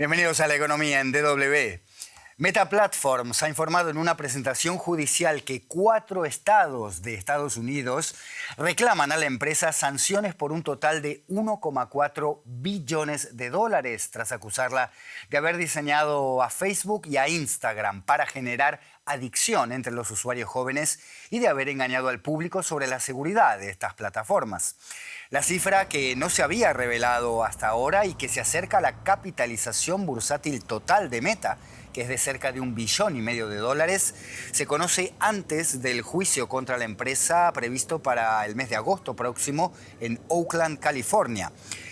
Bienvenidos a La Economía en DW. Meta Platforms ha informado en una presentación judicial que 4 estados de Estados Unidos reclaman a la empresa sanciones por un total de 1,4 billones de dólares tras acusarla de haber diseñado a Facebook y a Instagram para generar adicción entre los usuarios jóvenes y de haber engañado al público sobre la seguridad de estas plataformas. La cifra que no se había revelado hasta ahora y que se acerca a la capitalización bursátil total de Meta, que es de cerca de $1,5 billones de dólares, se conoce antes del juicio contra la empresa previsto para el mes de agosto próximo en Oakland, California.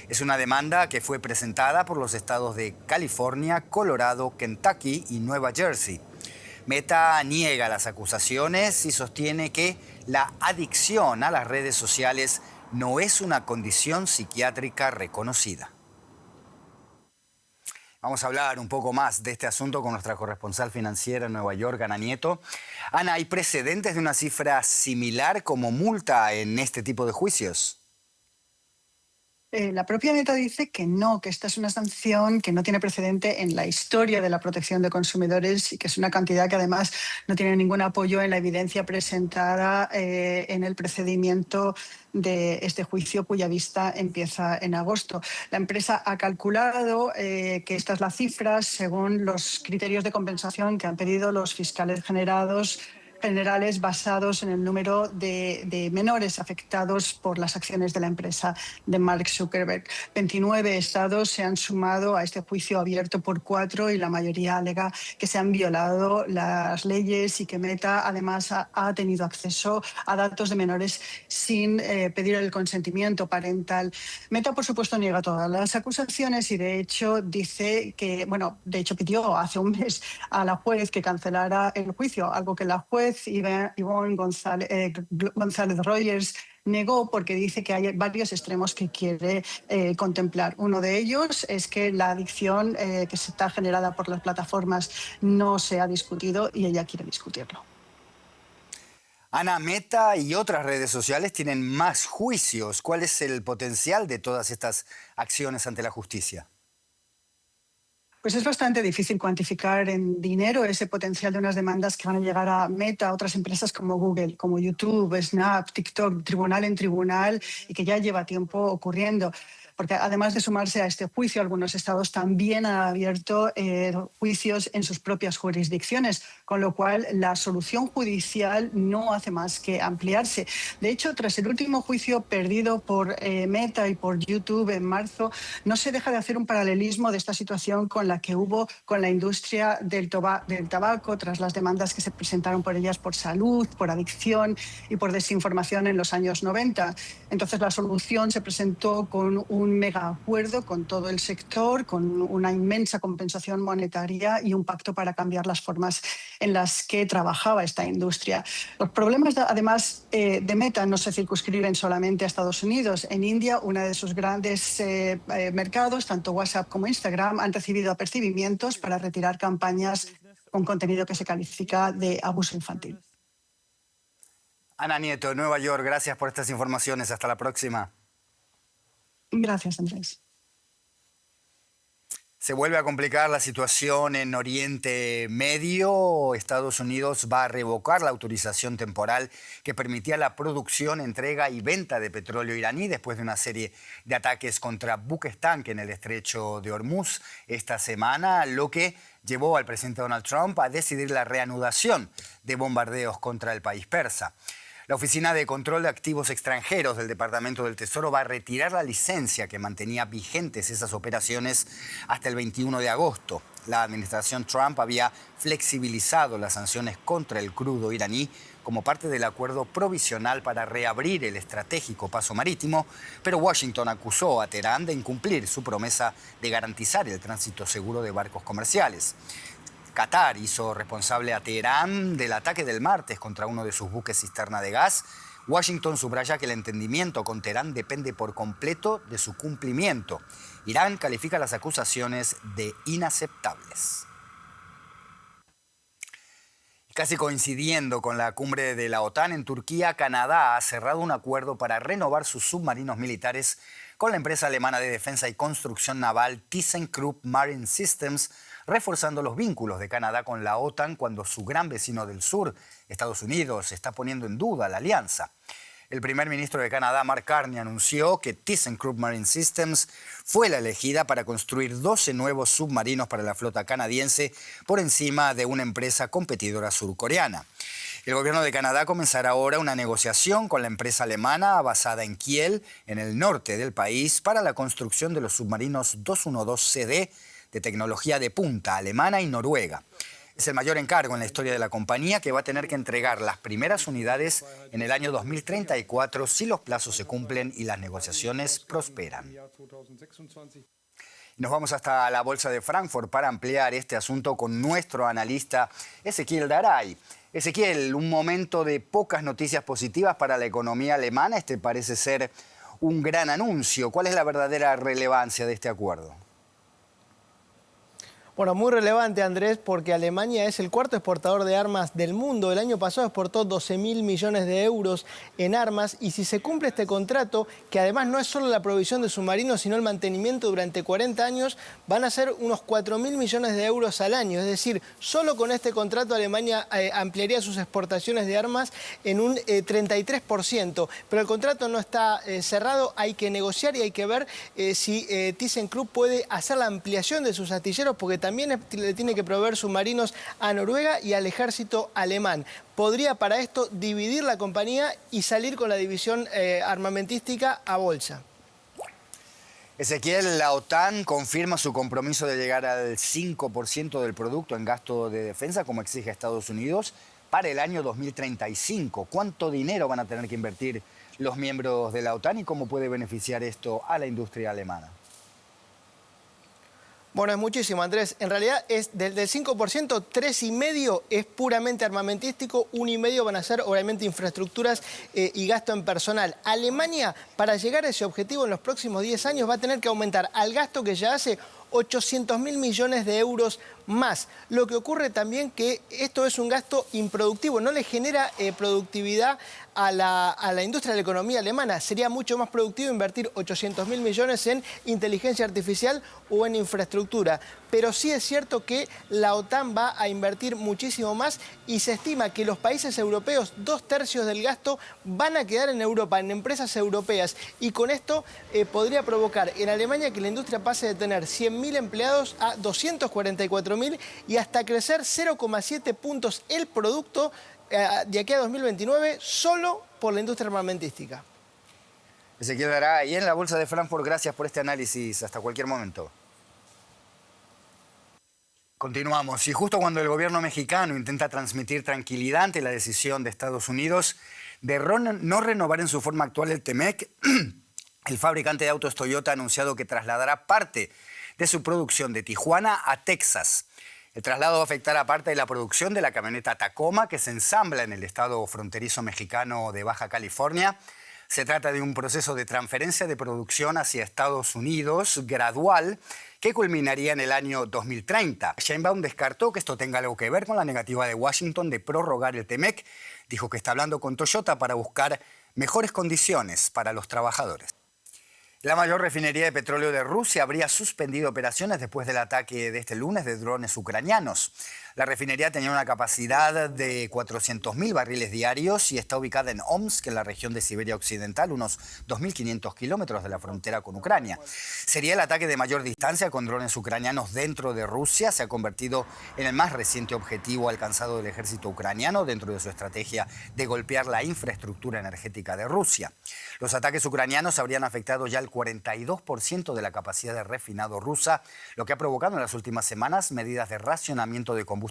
Es una demanda que fue presentada por los estados de California, Colorado, Kentucky y Nueva Jersey. Meta niega las acusaciones y sostiene que la adicción a las redes sociales no es una condición psiquiátrica reconocida. Vamos a hablar un poco más de este asunto con nuestra corresponsal financiera en Nueva York, Ana Nieto. Ana, ¿hay precedentes de una cifra similar como multa en este tipo de juicios? La propia Meta dice que no, que esta es una sanción que no tiene precedente en la historia de la protección de consumidores y que es una cantidad que además no tiene ningún apoyo en la evidencia presentada en el procedimiento de este juicio cuya vista empieza en agosto. La empresa ha calculado que esta es la cifra según los criterios de compensación que han pedido los fiscales generales basados en el número de menores afectados por las acciones de la empresa de Mark Zuckerberg. 29 estados se han sumado a este juicio abierto por 4 y la mayoría alega que se han violado las leyes y que Meta además ha tenido acceso a datos de menores sin pedir el consentimiento parental. Meta, por supuesto, niega todas las acusaciones y de hecho dice que, pidió hace un mes a la juez que cancelara el juicio, algo que la juez Yvonne González Rogers negó porque dice que hay varios extremos que quiere contemplar. Uno de ellos es que la adicción que se está generada por las plataformas no se ha discutido y ella quiere discutirlo. Ana, Meta y otras redes sociales tienen más juicios. ¿Cuál es el potencial de todas estas acciones ante la justicia? Pues es bastante difícil cuantificar en dinero ese potencial de unas demandas que van a llegar a Meta, a otras empresas como Google, como YouTube, Snap, TikTok, tribunal en tribunal, y que ya lleva tiempo ocurriendo. Porque además de sumarse a este juicio, algunos estados también han abierto juicios en sus propias jurisdicciones, con lo cual la solución judicial no hace más que ampliarse. De hecho, tras el último juicio perdido por Meta y por YouTube en marzo, no se deja de hacer un paralelismo de esta situación con la que hubo con la industria del tabaco, tras las demandas que se presentaron por ellas por salud, por adicción y por desinformación en los años 90. Entonces, la solución se presentó con un mega acuerdo con todo el sector, con una inmensa compensación monetaria y un pacto para cambiar las formas en las que trabajaba esta industria. Los problemas, además de Meta, no se circunscriben solamente a Estados Unidos. En India, uno de sus grandes mercados, tanto WhatsApp como Instagram, han recibido apercibimientos para retirar campañas con contenido que se califica de abuso infantil. Ana Nieto, Nueva York, gracias por estas informaciones. Hasta la próxima. Gracias, Andrés. Se vuelve a complicar la situación en Oriente Medio. Estados Unidos va a revocar la autorización temporal que permitía la producción, entrega y venta de petróleo iraní después de una serie de ataques contra buques tanque en el estrecho de Hormuz esta semana, lo que llevó al presidente Donald Trump a decidir la reanudación de bombardeos contra el país persa. La Oficina de Control de Activos Extranjeros del Departamento del Tesoro va a retirar la licencia que mantenía vigentes esas operaciones hasta el 21 de agosto. La administración Trump había flexibilizado las sanciones contra el crudo iraní como parte del acuerdo provisional para reabrir el estratégico paso marítimo, pero Washington acusó a Teherán de incumplir su promesa de garantizar el tránsito seguro de barcos comerciales. Qatar hizo responsable a Teherán del ataque del martes contra uno de sus buques cisterna de gas. Washington subraya que el entendimiento con Teherán depende por completo de su cumplimiento. Irán califica las acusaciones de inaceptables. Casi coincidiendo con la cumbre de la OTAN en Turquía, Canadá ha cerrado un acuerdo para renovar sus submarinos militares con la empresa alemana de defensa y construcción naval ThyssenKrupp Marine Systems, reforzando los vínculos de Canadá con la OTAN cuando su gran vecino del sur, Estados Unidos, está poniendo en duda la alianza. El primer ministro de Canadá, Mark Carney, anunció que ThyssenKrupp Marine Systems fue la elegida para construir 12 nuevos submarinos para la flota canadiense por encima de una empresa competidora surcoreana. El gobierno de Canadá comenzará ahora una negociación con la empresa alemana basada en Kiel, en el norte del país, para la construcción de los submarinos 212CD de tecnología de punta alemana y noruega. Es el mayor encargo en la historia de la compañía, que va a tener que entregar las primeras unidades en el año 2034 si los plazos se cumplen y las negociaciones prosperan. Nos vamos hasta la Bolsa de Frankfurt para ampliar este asunto con nuestro analista Ezequiel Daray. Ezequiel, un momento de pocas noticias positivas para la economía alemana. Este parece ser un gran anuncio. ¿Cuál es la verdadera relevancia de este acuerdo? Bueno, muy relevante, Andrés, porque Alemania es el cuarto exportador de armas del mundo. El año pasado exportó 12.000 millones de euros en armas, y si se cumple este contrato, que además no es solo la provisión de submarinos, sino el mantenimiento durante 40 años, van a ser unos 4.000 millones de euros al año. Es decir, solo con este contrato Alemania ampliaría sus exportaciones de armas en un 33%. Pero el contrato no está cerrado, hay que negociar y hay que ver si ThyssenKrupp puede hacer la ampliación de sus astilleros, porque también le tiene que proveer submarinos a Noruega y al ejército alemán. Podría para esto dividir la compañía y salir con la división armamentística a bolsa. Ezequiel, la OTAN confirma su compromiso de llegar al 5% del producto en gasto de defensa, como exige Estados Unidos, para el año 2035. ¿Cuánto dinero van a tener que invertir los miembros de la OTAN y cómo puede beneficiar esto a la industria alemana? Bueno, es muchísimo, Andrés. En realidad es del 5%, 3,5% es puramente armamentístico, 1,5% van a ser obviamente infraestructuras y gasto en personal. Alemania, para llegar a ese objetivo en los próximos 10 años, va a tener que aumentar al gasto que ya hace 800.000 millones de euros más. Lo que ocurre también que esto es un gasto improductivo, no le genera productividad a la industria de la economía alemana. Sería mucho más productivo invertir 800.000 millones en inteligencia artificial o en infraestructura. Pero sí es cierto que la OTAN va a invertir muchísimo más, y se estima que los países europeos, 2/3 del gasto van a quedar en Europa, en empresas europeas. Y con esto podría provocar en Alemania que la industria pase de tener 100.000 empleados a 244.000 y hasta crecer 0,7 puntos el producto de aquí a 2029 solo por la industria armamentística. Ezequiel Daray, y en la Bolsa de Frankfurt, gracias por este análisis. Hasta cualquier momento. Continuamos. Y justo cuando el gobierno mexicano intenta transmitir tranquilidad ante la decisión de Estados Unidos de no renovar en su forma actual el TEMEC, el fabricante de autos Toyota ha anunciado que trasladará parte de su producción de Tijuana a Texas. El traslado va a afectar a parte de la producción de la camioneta Tacoma, que se ensambla en el estado fronterizo mexicano de Baja California. Se trata de un proceso de transferencia de producción hacia Estados Unidos gradual, que culminaría en el año 2030. Sheinbaum descartó que esto tenga algo que ver con la negativa de Washington de prorrogar el TEMEC. Dijo que está hablando con Toyota para buscar mejores condiciones para los trabajadores. La mayor refinería de petróleo de Rusia habría suspendido operaciones después del ataque de este lunes de drones ucranianos. La refinería tenía una capacidad de 400.000 barriles diarios y está ubicada en Omsk, en la región de Siberia Occidental, unos 2.500 kilómetros de la frontera con Ucrania. Sería el ataque de mayor distancia con drones ucranianos dentro de Rusia. Se ha convertido en el más reciente objetivo alcanzado del ejército ucraniano dentro de su estrategia de golpear la infraestructura energética de Rusia. Los ataques ucranianos habrían afectado ya el 42% de la capacidad de refinado rusa, lo que ha provocado en las últimas semanas medidas de racionamiento de combustible.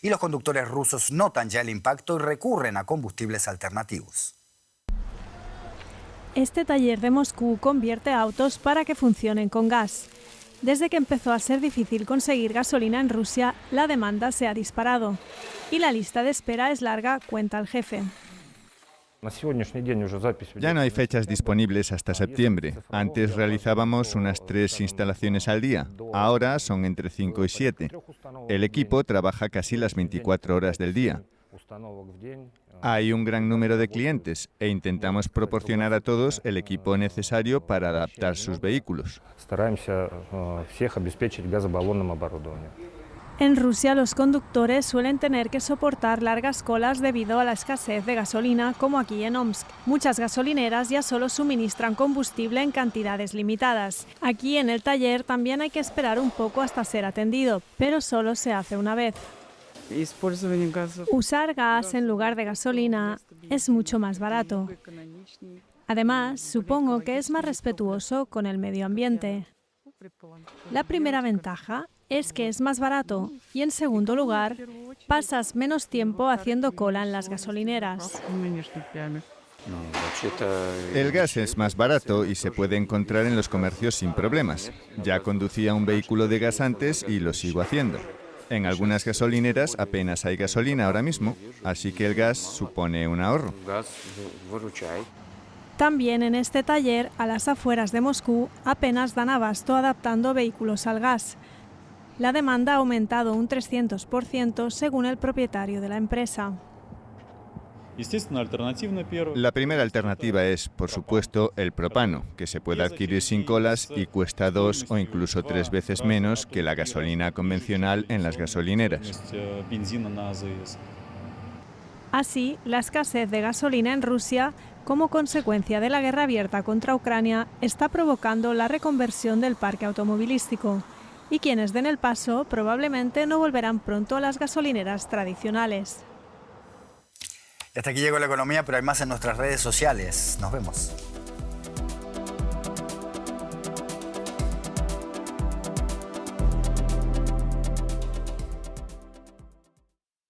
Y los conductores rusos notan ya el impacto y recurren a combustibles alternativos. Este taller de Moscú convierte autos para que funcionen con gas. Desde que empezó a ser difícil conseguir gasolina en Rusia, la demanda se ha disparado. Y la lista de espera es larga, cuenta el jefe. Ya no hay fechas disponibles hasta septiembre. Antes realizábamos unas 3 instalaciones al día. Ahora son entre 5 y 7. El equipo trabaja casi las 24 horas del día. Hay un gran número de clientes e intentamos proporcionar a todos el equipo necesario para adaptar sus vehículos. En Rusia, los conductores suelen tener que soportar largas colas debido a la escasez de gasolina, como aquí en Omsk. Muchas gasolineras ya solo suministran combustible en cantidades limitadas. Aquí en el taller también hay que esperar un poco hasta ser atendido, pero solo se hace una vez. Usar gas en lugar de gasolina es mucho más barato. Además, supongo que es más respetuoso con el medio ambiente. La primera ventaja es que es más barato y, en segundo lugar, pasas menos tiempo haciendo cola en las gasolineras. El gas es más barato y se puede encontrar en los comercios sin problemas. Ya conducía un vehículo de gas antes y lo sigo haciendo. En algunas gasolineras apenas hay gasolina ahora mismo, así que el gas supone un ahorro. También en este taller, a las afueras de Moscú, apenas dan abasto adaptando vehículos al gas. La demanda ha aumentado un 300% según el propietario de la empresa. La primera alternativa es, por supuesto, el propano, que se puede adquirir sin colas y cuesta 2 o incluso 3 veces menos que la gasolina convencional en las gasolineras. Así, la escasez de gasolina en Rusia, como consecuencia de la guerra abierta contra Ucrania, está provocando la reconversión del parque automovilístico. Y quienes den el paso probablemente no volverán pronto a las gasolineras tradicionales. Y hasta aquí llegó la economía, pero hay más en nuestras redes sociales. Nos vemos.